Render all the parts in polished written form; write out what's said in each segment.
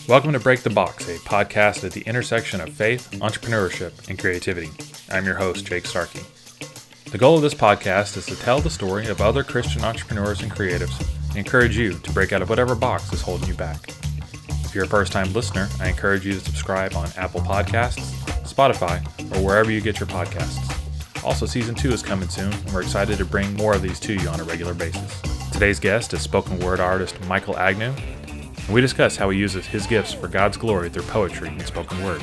Welcome to Break the Box, a podcast at the intersection of faith, entrepreneurship, and creativity. I'm your host, Jake Starkey. The goal of this podcast is to tell the story of other Christian entrepreneurs and creatives and encourage you to break out of whatever box is holding you back. If you're a first-time listener, I encourage you to subscribe on Apple Podcasts, Spotify, or wherever you get your podcasts. Also, Season 2 is coming soon, and we're excited to bring more of these to you on a regular basis. Today's guest is spoken word artist Michael Agnew, and we discuss how he uses his gifts for God's glory through poetry and spoken word.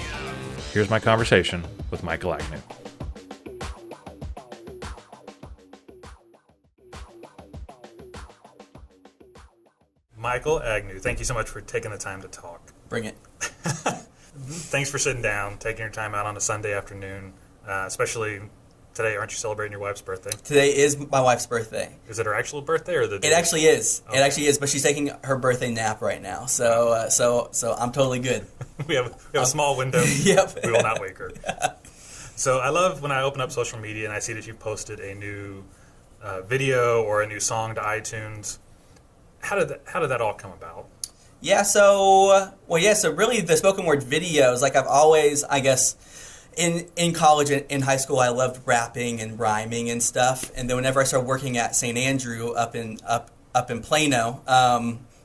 Here's my conversation with Michael Agnew. Michael Agnew, thank you so much for taking the time to talk. Bring it. Thanks for sitting down, taking your time out on a Sunday afternoon, especially today. Aren't you celebrating your wife's birthday? Today is my wife's birthday. Is it her actual birthday or the day? It actually is. Okay. It actually is, but she's taking her birthday nap right now, so I'm totally good. we have a small window. Yep. We will not wake her. Yeah. So I love when I open up social media and I see that you've posted a new video or a new song to iTunes. How did that all come about? Yeah, so really the spoken word videos, like I've always, I guess, in college and in high school, I loved rapping and rhyming and stuff. And then whenever I started working at St. Andrew up in Plano,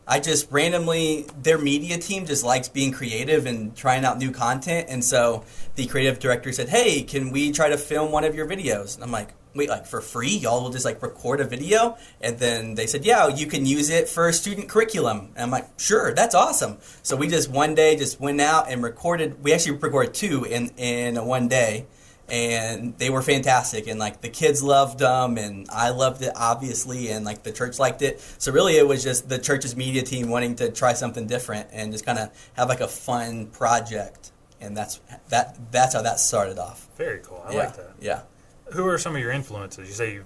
I just randomly, their media team just likes being creative and trying out new content. And so the creative director said, "Hey, can we try to film one of your videos?" And I'm like, "Wait, like for free? Y'all will just like record a video?" And then they said, "Yeah, you can use it for student curriculum." And I'm like, "Sure, that's awesome." So we just one day just went out and recorded. We actually recorded two in one day, and they were fantastic. And like the kids loved them, and I loved it obviously, and like the church liked it. So really, it was just the church's media team wanting to try something different and just kind of have like a fun project. And that's how that started off. Very cool. I like that. Yeah. Who are some of your influences? You say you've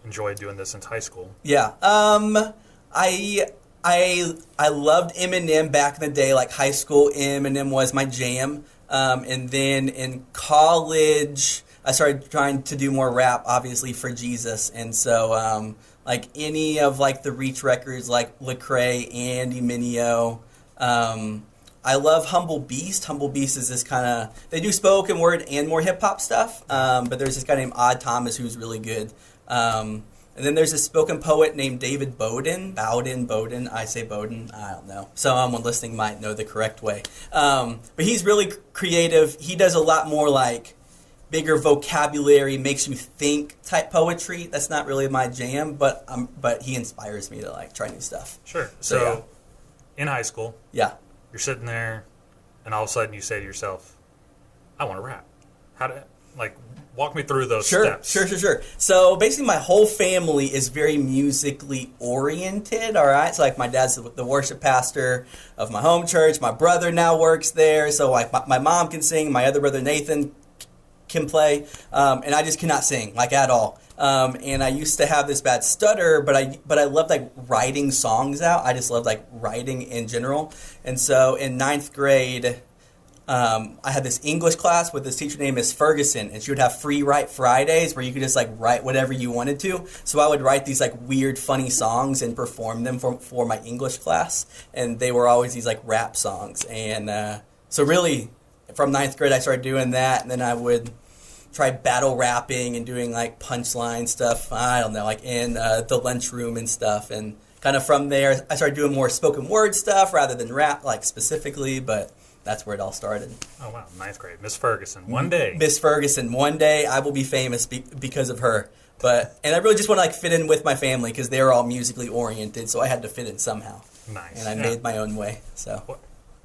enjoyed doing this since high school. Yeah. I loved Eminem back in the day. Like high school, Eminem was my jam. And then in college, I started trying to do more rap, obviously for Jesus. And so, like any of like the Reach records, like Lecrae, Andy Mineo. I love Humble Beast. Humble Beast is this kind of, they do spoken word and more hip-hop stuff, but there's this guy named Odd Thomas who's really good. And then there's a spoken poet named David Bowden, I say Bowden, I don't know. Someone listening might know the correct way. But he's really creative. He does a lot more like bigger vocabulary, makes you think type poetry. That's not really my jam, but he inspires me to like try new stuff. Sure. So in high school. Yeah. You're sitting there, and all of a sudden you say to yourself, "I want to rap." Walk me through those steps. Sure. So basically, my whole family is very musically oriented. All right, so like my dad's the worship pastor of my home church. My brother now works there, so like my mom can sing. My other brother Nathan can play, and I just cannot sing like at all. And I used to have this bad stutter, but I loved like writing songs out. I just loved like writing in general. And so in 9th grade, I had this English class with this teacher named Miss Ferguson, and she would have free write Fridays where you could just like write whatever you wanted to. So I would write these like weird, funny songs and perform them for my English class. And they were always these like rap songs. And so really from 9th grade, I started doing that, and then I would try battle rapping and doing like punchline stuff, I don't know, like in the lunchroom and stuff. And kind of from there, I started doing more spoken word stuff rather than rap like specifically, but that's where it all started. Oh, wow. 9th grade. Miss Ferguson. One day. Miss Ferguson. One day I will be famous because of her. And I really just want to like fit in with my family because they were all musically oriented, so I had to fit in somehow. Nice. And I made my own way. So.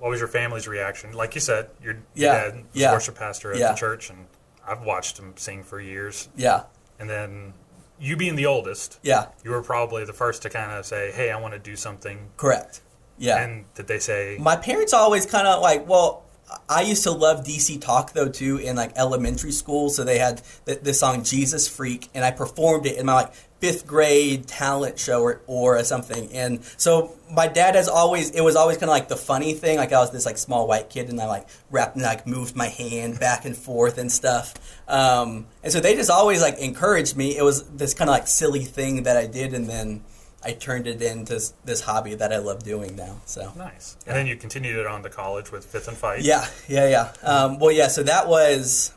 What was your family's reaction? Like you said, your dad was the worship pastor at the church, and I've watched him sing for years. Yeah. And then you being the oldest, you were probably the first to kind of say, "Hey, I want to do something." Correct. Yeah. And did they say... My parents always kind of like, well, I used to love DC Talk, though, too, in like elementary school. So they had this song, Jesus Freak, and I performed it in my like 5th grade talent show or something. And so my dad it was always kind of like the funny thing. Like I was this like small white kid, and I like rapped and like moved my hand back and forth and stuff. And so they just always like encouraged me. It was this kind of like silly thing that I did. And then I turned it into this hobby that I love doing now. So nice. And then you continued it on to college with Fifth and Fight. Yeah. So that was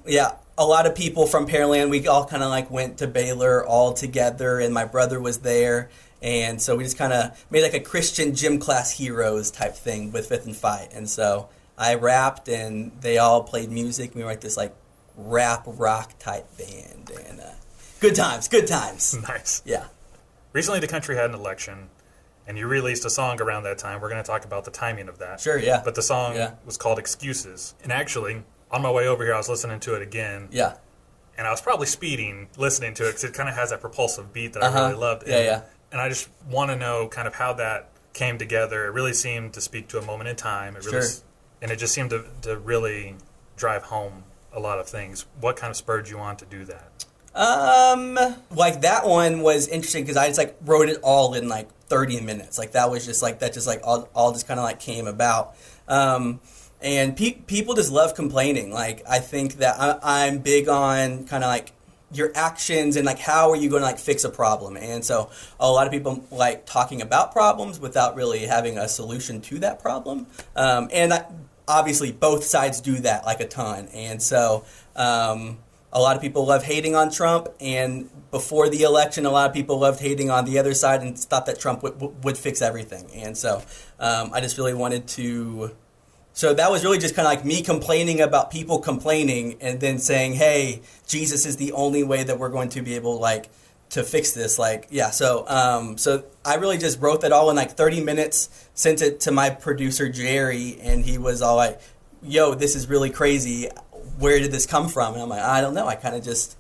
a lot of people from Pearland. We all kind of like went to Baylor all together, and my brother was there. And so we just kind of made like a Christian gym class heroes type thing with Fifth and Fight. And so I rapped, and they all played music. We were like this like rap rock type band, and good times. Nice. Yeah. Recently, the country had an election, and you released a song around that time. We're going to talk about the timing of that. Sure, yeah. But the song was called Excuses. And actually, on my way over here, I was listening to it again. Yeah. And I was probably speeding listening to it because it kind of has that propulsive beat that I really loved. And I just want to know kind of how that came together. It really seemed to speak to a moment in time. And it just seemed to really drive home a lot of things. What kind of spurred you on to do that? Like that one was interesting because I just like wrote it all in like 30 minutes. Like that was just like all just kind of like came about. And people just love complaining. Like I think that I'm big on kind of like your actions and like how are you going to like fix a problem. And so a lot of people like talking about problems without really having a solution to that problem. Obviously both sides do that like a ton. And so a lot of people love hating on Trump, and before the election, a lot of people loved hating on the other side and thought that Trump would fix everything. And so I just really wanted to... So that was really just kind of like me complaining about people complaining and then saying, hey, Jesus is the only way that we're going to be able like to fix this. Like, yeah, so I really just wrote that all in like 30 minutes, sent it to my producer, Jerry, and he was all like, yo, this is really crazy. Where did this come from? And I'm like, I don't know. I kind of just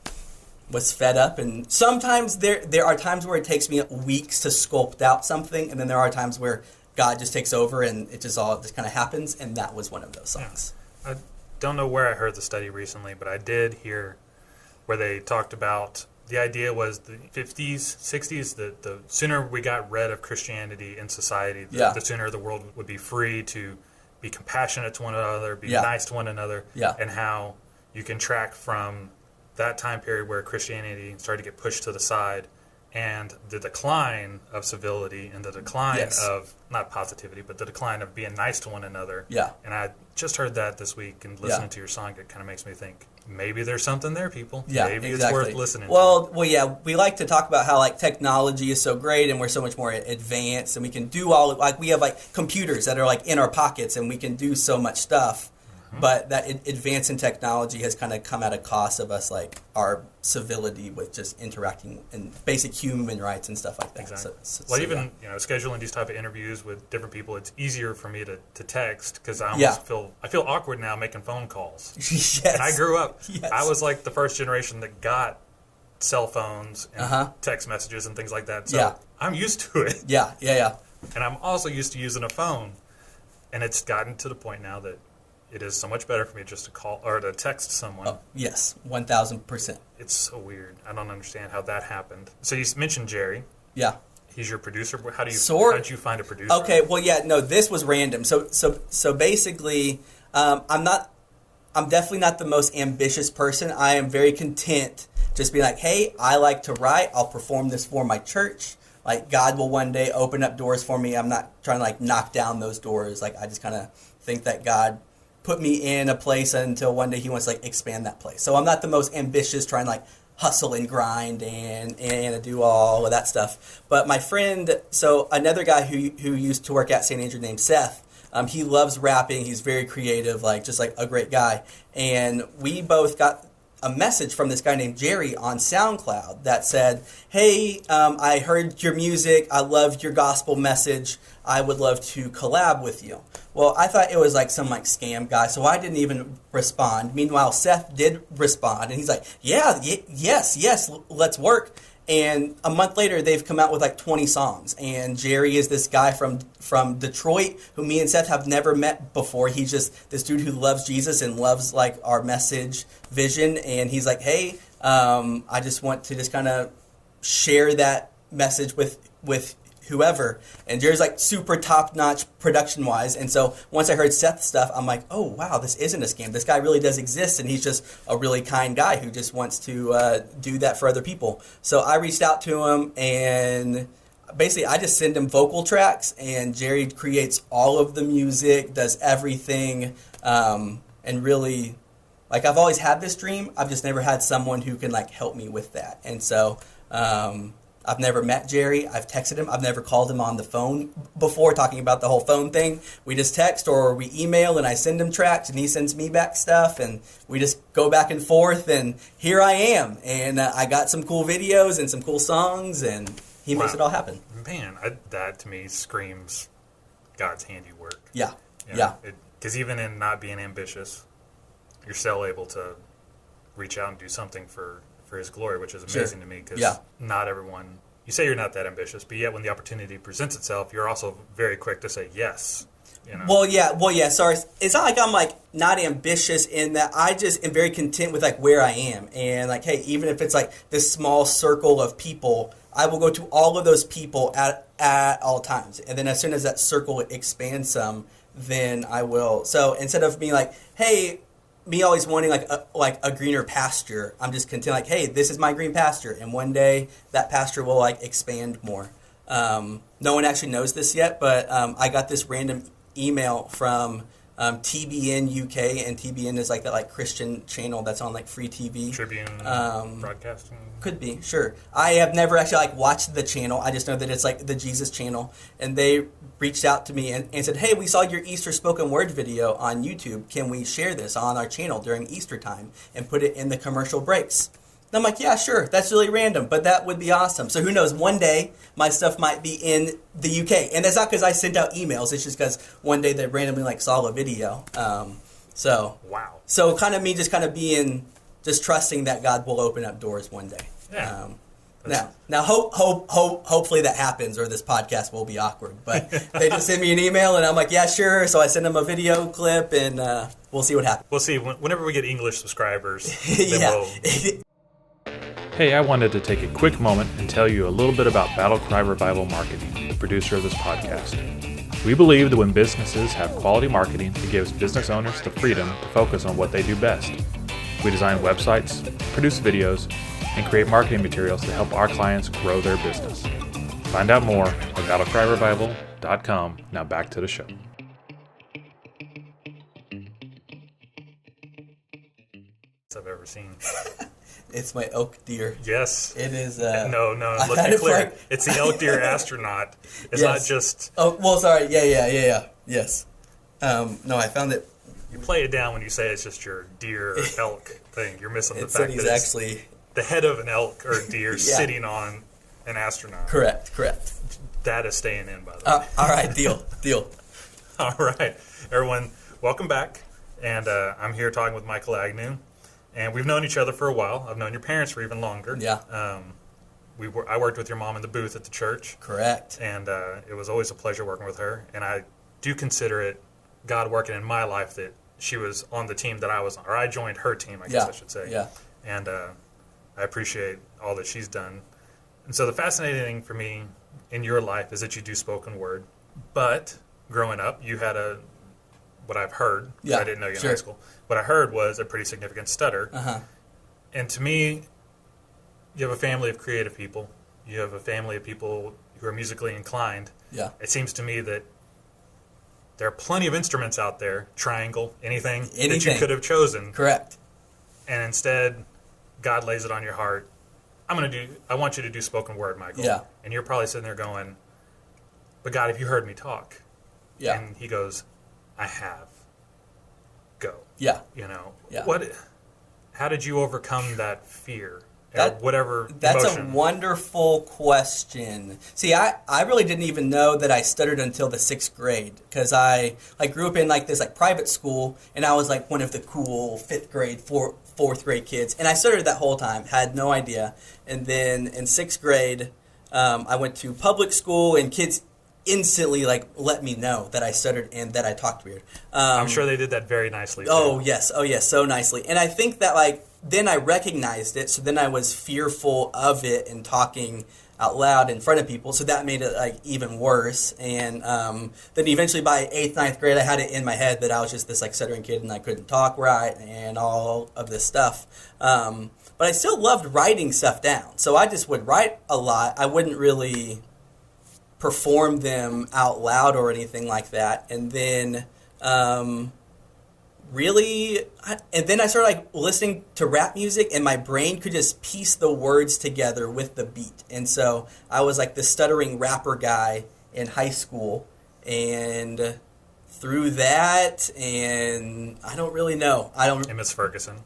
was fed up. And sometimes there are times where it takes me weeks to sculpt out something, and then there are times where God just takes over and it just all just kind of happens, and that was one of those songs. I don't know where I heard the study recently, but I did hear where they talked about the idea was the 50s, 60s, that the sooner we got rid of Christianity in society, the sooner the world would be free to be compassionate to one another, be nice to one another, and how you can track from that time period where Christianity started to get pushed to the side and the decline of civility and the decline of, not positivity, but the decline of being nice to one another. Yeah. And I just heard that this week, and listening to your song, it kind of makes me think, maybe there's something there, people. Yeah, maybe exactly. It's worth listening to. Well, yeah, we like to talk about how like technology is so great and we're so much more advanced, and we can do all, like we have like computers that are like in our pockets and we can do so much stuff. But that advance in technology has kind of come at a cost of us, like our civility with just interacting and basic human rights and stuff like that. Exactly. Scheduling these type of interviews with different people, it's easier for me to text because I almost feel awkward now making phone calls. Yes. And I grew up. Yes. I was like the first generation that got cell phones and text messages and things like that. So I'm used to it. Yeah. And I'm also used to using a phone, and it's gotten to the point now that it is so much better for me just to call or to text someone. Oh, yes, 1,000%. It's so weird. I don't understand how that happened. So you mentioned Jerry. Yeah. He's your producer. How did you find a producer? Okay, well, this was random. So basically, I'm definitely not the most ambitious person. I am very content just being like, hey, I like to write. I'll perform this for my church. Like, God will one day open up doors for me. I'm not trying to like knock down those doors. Like, I just kind of think that God put me in a place until one day he wants to like expand that place. So I'm not the most ambitious trying to like hustle and grind and do all of that stuff. But my friend, so another guy who used to work at St. Andrew named Seth, he loves rapping. He's very creative, like just like a great guy. And we both got a message from this guy named Jerry on SoundCloud that said, hey, I heard your music. I loved your gospel message. I would love to collab with you. Well, I thought it was like some like scam guy, so I didn't even respond. Meanwhile, Seth did respond, and he's like, yes, let's work. And a month later, they've come out with like 20 songs. And Jerry is this guy from Detroit who me and Seth have never met before. He's just this dude who loves Jesus and loves like our message vision. And he's like, hey, I just want to just kind of share that message with whoever. And Jerry's like super top-notch production-wise. And so once I heard Seth's stuff, I'm like, oh, wow, this isn't a scam. This guy really does exist, and he's just a really kind guy who just wants to do that for other people. So I reached out to him, and basically I just send him vocal tracks, and Jerry creates all of the music, does everything, and really, like, I've always had this dream. I've just never had someone who can, like, help me with that. And so I've never met Jerry. I've texted him. I've never called him on the phone before, talking about the whole phone thing. We just text or we email, and I send him tracks, and he sends me back stuff, and we just go back and forth, and here I am. And I got some cool videos and some cool songs, and he makes it all happen. Man, that to me screams God's handiwork. Yeah, You know, yeah. Because even in not being ambitious, you're still able to reach out and do something for His glory, which is amazing to me, because not everyone, you say you're not that ambitious, but yet when the opportunity presents itself, you're also very quick to say yes. You know? Well, yeah. Sorry, it's not like I'm like not ambitious in that. I just am very content with like where I am, and like, hey, even if it's like this small circle of people, I will go to all of those people at all times, and then as soon as that circle expands some, then I will. So instead of being like, hey, me always wanting like a greener pasture, I'm just content like, hey, this is my green pasture, and one day that pasture will like expand more. No one actually knows this yet, but I got this random email from TBN UK, and TBN is like that like Christian channel that's on like free TV. Tribune Broadcasting? Could be, sure. I have never actually like watched the channel. I just know that it's like the Jesus channel, and they reached out to me and said, hey, we saw your Easter spoken word video on YouTube. Can we share this on our channel during Easter time and put it in the commercial breaks? And I'm like, yeah, sure. That's really random, but that would be awesome. So who knows? One day my stuff might be in the UK, and that's not because I sent out emails. It's just because one day they randomly like saw a video. So wow. So kind of me just kind of being just trusting that God will open up doors one day. Yeah. Now, hopefully that happens, or this podcast will be awkward. But they just send me an email, and I'm like, yeah, sure. So I send them a video clip, and we'll see what happens. We'll see. Whenever we get English subscribers, yeah. Hey, I wanted to take a quick moment and tell you a little bit about Battle Cry Revival Marketing, the producer of this podcast. We believe that when businesses have quality marketing, it gives business owners the freedom to focus on what they do best. We design websites, produce videos, and create marketing materials to help our clients grow their business. Find out more at battlecryrevival.com. Now back to the show. I've ever seen. It's my elk deer. Yes. It is. No. Let's be clear. It's the elk deer astronaut. It's not just. Oh, well, sorry. Yeah. Yes. No, I found it. You play it down when you say it's just your deer or elk thing. You're missing the fact he's that it's actually the head of an elk or deer sitting on an astronaut. Correct. That is staying in, by the way. All right, deal. All right, everyone, welcome back. And I'm here talking with Michael Agnew. And we've known each other for a while. I've known your parents for even longer. Yeah. I worked with your mom in the booth at the church. Correct. And it was always a pleasure working with her. And I do consider it God working in my life that she was on the team that I was on. Or I joined her team, I guess I should say. Yeah. And I appreciate all that she's done. And so the fascinating thing for me in your life is that you do spoken word. But growing up, you had what I've heard, I didn't know you in high school, what I heard was a pretty significant stutter. Uh-huh. And to me, you have a family of creative people. You have a family of people who are musically inclined. Yeah. It seems to me that there are plenty of instruments out there, triangle, anything that you could have chosen. Correct. And instead, God lays it on your heart. I want you to do spoken word, Michael. Yeah. And you're probably sitting there going, but God, have you heard me talk? Yeah. And he goes, I have. Go. Yeah. You know, Yeah. How did you overcome that fear? That's emotion? a wonderful question. See, I really didn't even know that I stuttered until the 6th grade, because I grew up in this private school, and I was one of the cool 5th grade, 4th grade kids, and I stuttered that whole time, had no idea. And then in 6th grade, I went to public school, and kids instantly let me know that I stuttered and that I talked weird. I'm sure they did that very nicely. Too. Oh yes, so nicely. And I think that then I recognized it, so then I was fearful of it and talking out loud in front of people, so that made it even worse. And then eventually by 8th, 9th grade, I had it in my head that I was just this stuttering kid and I couldn't talk right and all of this stuff. But I still loved writing stuff down, so I just would write a lot. I wouldn't really perform them out loud or anything like that. And then and then I started like listening to rap music, and my brain could just piece the words together with the beat. And so I was like the stuttering rapper guy in high school, and through that, and I don't really know. And Miss Ferguson.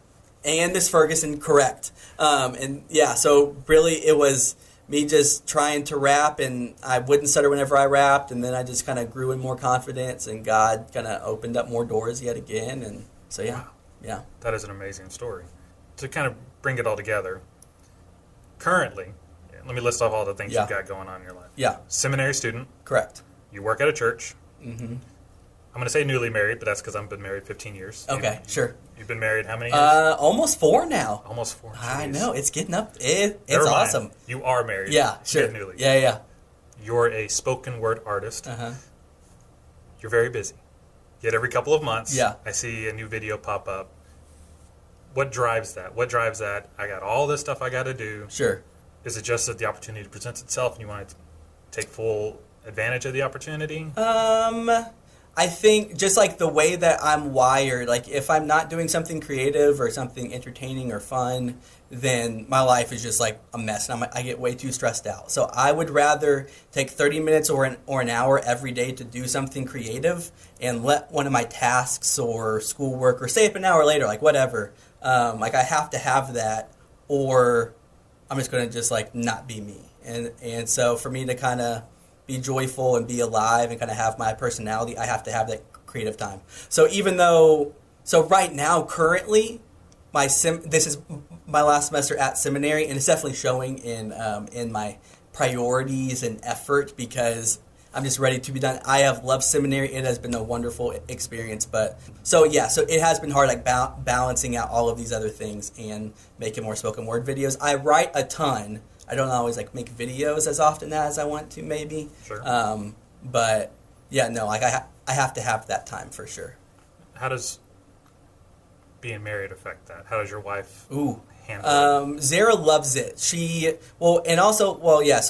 And Miss Ferguson, correct. And yeah, so really it was me just trying to rap, and I wouldn't stutter whenever I rapped, and then I just kind of grew in more confidence, and God kind of opened up more doors yet again, and so yeah, wow. Yeah. That is an amazing story. To kind of bring it all together, currently, let me list off all the things you've got going on in your life. Yeah. Seminary student. Correct. You work at a church. Mm-hmm. I'm going to say newly married, but that's because I've been married 15 years. Okay, sure. You've been married how many years? Almost 4 now. Almost 4. Jeez. I know, it's getting up. It's Never mind. awesome. You are married. Yeah, sure. Newly. Yeah. You're a spoken word artist. Uh-huh. You're very busy. Yet every couple of months, yeah. I see a new video pop up. What drives that? I got all this stuff I got to do. Sure. Is it just that the opportunity presents itself and you want to take full advantage of the opportunity? I think just like the way that I'm wired, like if I'm not doing something creative or something entertaining or fun, then my life is just like a mess, and I get way too stressed out. So I would rather take 30 minutes or an hour every day to do something creative, and let one of my tasks or schoolwork, or stay up an hour later, like whatever. Like I have to have that, or I'm just going to just like not be me. And so for me to kind of be joyful and be alive and kind of have my personality, I have to have that creative time. So right now, currently, this is my last semester at seminary, and it's definitely showing in my priorities and effort, because I'm just ready to be done. I have loved seminary. It has been a wonderful experience. So it has been hard, like balancing out all of these other things and making more spoken word videos. I write a ton. I don't always like make videos as often as I want to, maybe. Sure. But yeah, no, like I have to have that time for sure. How does being married affect that? How does your wife handle it? Zara loves it. So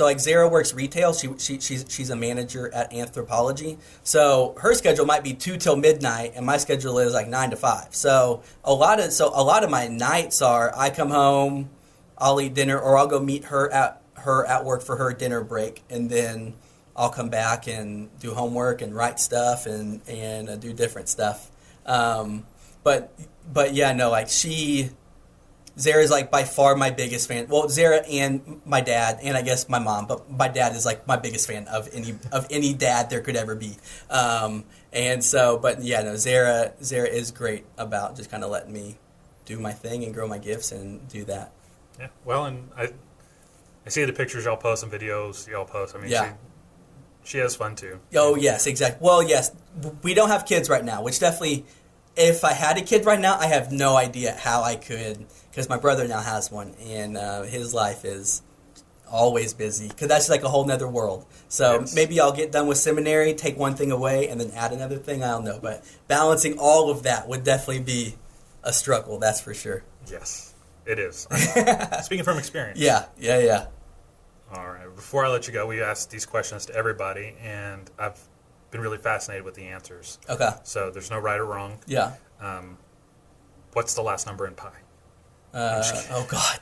like Zara works retail. She's a manager at Anthropology. So her schedule might be 2 till midnight, and my schedule is like 9 to 5. So a lot of my nights are I come home, I'll eat dinner, or I'll go meet her at work for her dinner break, and then I'll come back and do homework and write stuff and do different stuff. But yeah, no, like Zara's like by far my biggest fan. Well, Zara and my dad, and I guess my mom, but my dad is like my biggest fan of any dad there could ever be. And so, but yeah, no, Zara is great about just kind of letting me do my thing and grow my gifts and do that. Yeah, well, and I see the pictures y'all post and videos y'all post. I mean, yeah. She has fun too. Oh, yes, exactly. Well, yes, we don't have kids right now, which definitely, if I had a kid right now, I have no idea how I could, because my brother now has one, and his life is always busy, because that's like a whole nother world. So yes. Maybe I'll get done with seminary, take one thing away, and then add another thing. I don't know, but balancing all of that would definitely be a struggle, that's for sure. Yes. It is. Speaking from experience. Yeah. All right. Before I let you go, we ask these questions to everybody, and I've been really fascinated with the answers. Okay. So there's no right or wrong. Yeah. What's the last number in pi? Oh, God.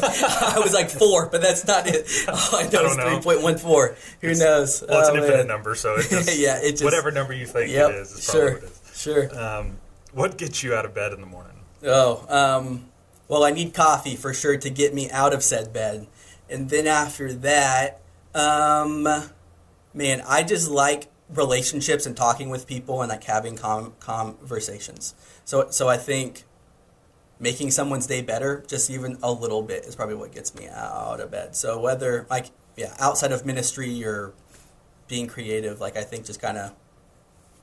I was like 4, but that's not it. All I know is 3.14. Who knows? Well, it's an infinite number, so it's just, it just whatever number you think it is probably what it is. Sure. What gets you out of bed in the morning? Well, I need coffee for sure to get me out of said bed. And then after that, I just like relationships and talking with people and like having conversations. So I think making someone's day better, just even a little bit, is probably what gets me out of bed. So whether outside of ministry or being creative, like I think just kind of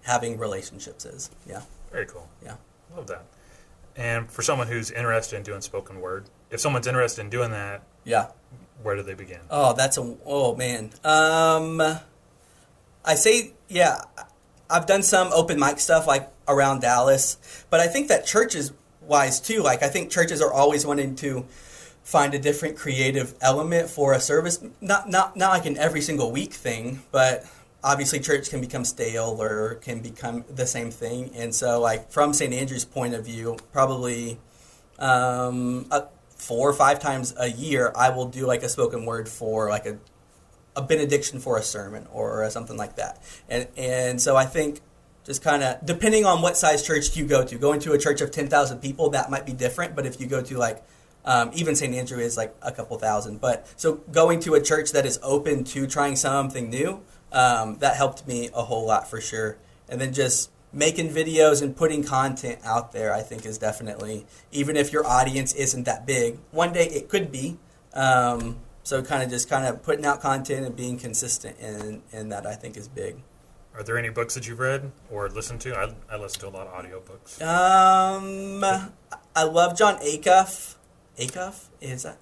having relationships is, yeah. Very cool. Yeah. Love that. And for someone who's interested in doing spoken word, if someone's interested in doing that, yeah, where do they begin? Oh man. I say, yeah, I've done some open mic stuff like around Dallas, but I think that churches wise too, like I think churches are always wanting to find a different creative element for a service. Not like an every single week thing, but obviously church can become stale or can become the same thing. And so like from St. Andrew's point of view, probably 4 or 5 times a year, I will do like a spoken word for like a benediction for a sermon or something like that. And so I think just kind of, depending on what size church you go to, going to a church of 10,000 people, that might be different. But if you go to like, even St. Andrew is like a couple thousand. But so going to a church that is open to trying something new, that helped me a whole lot for sure. And then just making videos and putting content out there, I think is definitely, even if your audience isn't that big, one day it could be. So kind of putting out content and being consistent in that, I think is big. Are there any books that you've read or listened to? I listen to a lot of audiobooks. I love John Acuff. Acuff? Is that?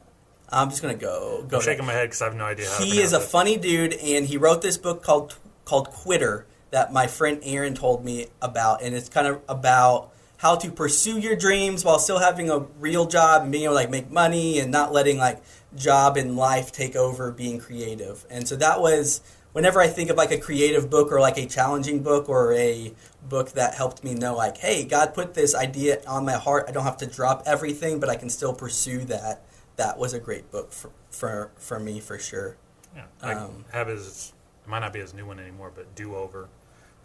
I'm just going to go. I'm shaking my head because I have no idea how to He is a it. funny dude, and he wrote this book called Quitter that my friend Aaron told me about, and it's kind of about how to pursue your dreams while still having a real job and being able to like make money and not letting like job and life take over being creative. And so that was, whenever I think of like a creative book or like a challenging book or a book that helped me know like, hey, God put this idea on my heart. I don't have to drop everything, but I can still pursue that. That was a great book for me for sure. Yeah, I have his, it might not be his new one anymore, but Do Over.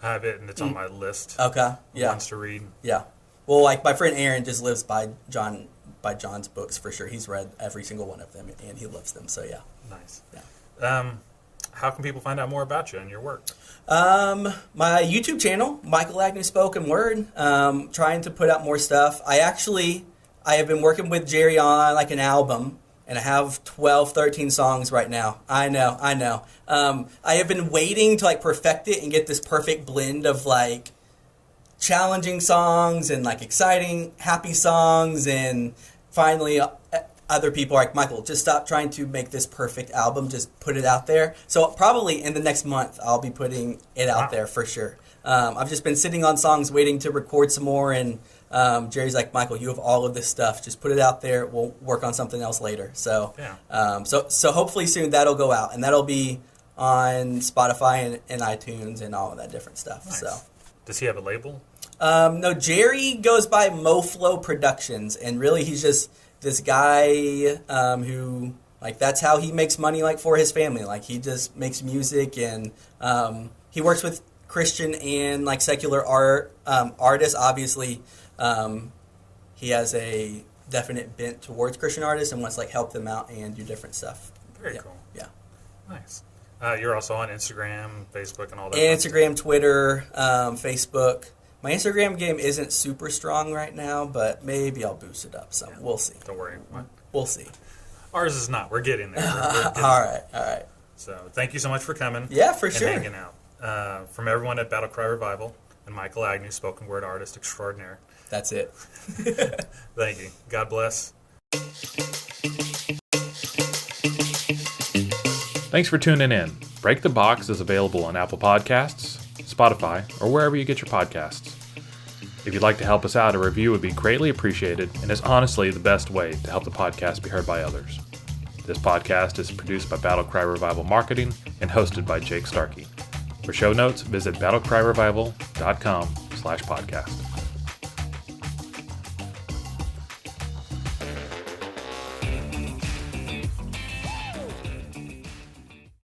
I have it, and it's on my list. Okay, yeah. Wants to read. Yeah. Well, like my friend Aaron just lives by John's books for sure. He's read every single one of them, and he loves them. So yeah. Nice. Yeah. How can people find out more about you and your work? My YouTube channel, Michael Agnew Spoken Word. Trying to put out more stuff. I have been working with Jerry on like an album, and I have 12, 13 songs right now. I know. I have been waiting to like perfect it and get this perfect blend of like challenging songs and like exciting, happy songs, and finally other people are like, Michael, just stop trying to make this perfect album, just put it out there. So probably in the next month I'll be putting it out there for sure. I've just been sitting on songs waiting to record some more, and Jerry's like, Michael, you have all of this stuff, just put it out there, we'll work on something else later. So so hopefully soon that'll go out, and that'll be on Spotify and iTunes and all of that different stuff. Nice. So does he have a label? No, Jerry goes by MoFlow Productions, and really he's just this guy who, like, that's how he makes money, like, for his family. Like, he just makes music, and he works with Christian and, like, secular artists. Obviously, he has a definite bent towards Christian artists and wants to, like, help them out and do different stuff. Very cool. Yeah. Nice. You're also on Instagram, Facebook, and all that. Instagram, Twitter, Facebook. My Instagram game isn't super strong right now, but maybe I'll boost it up some. Yeah. We'll see. Don't worry. We'll see. Ours is not. We're getting there. All right. So thank you so much for coming. Yeah, for sure. And hanging out. From everyone at Battle Cry Revival and Michael Agnew, spoken word artist extraordinaire. That's it. Thank you. God bless. Thanks for tuning in. Break the Box is available on Apple Podcasts, Spotify, or wherever you get your podcasts. If you'd like to help us out, a review would be greatly appreciated and is honestly the best way to help the podcast be heard by others. This podcast is produced by Battle Cry Revival Marketing and hosted by Jake Starkey. For show notes, visit battlecryrevival.com/podcast.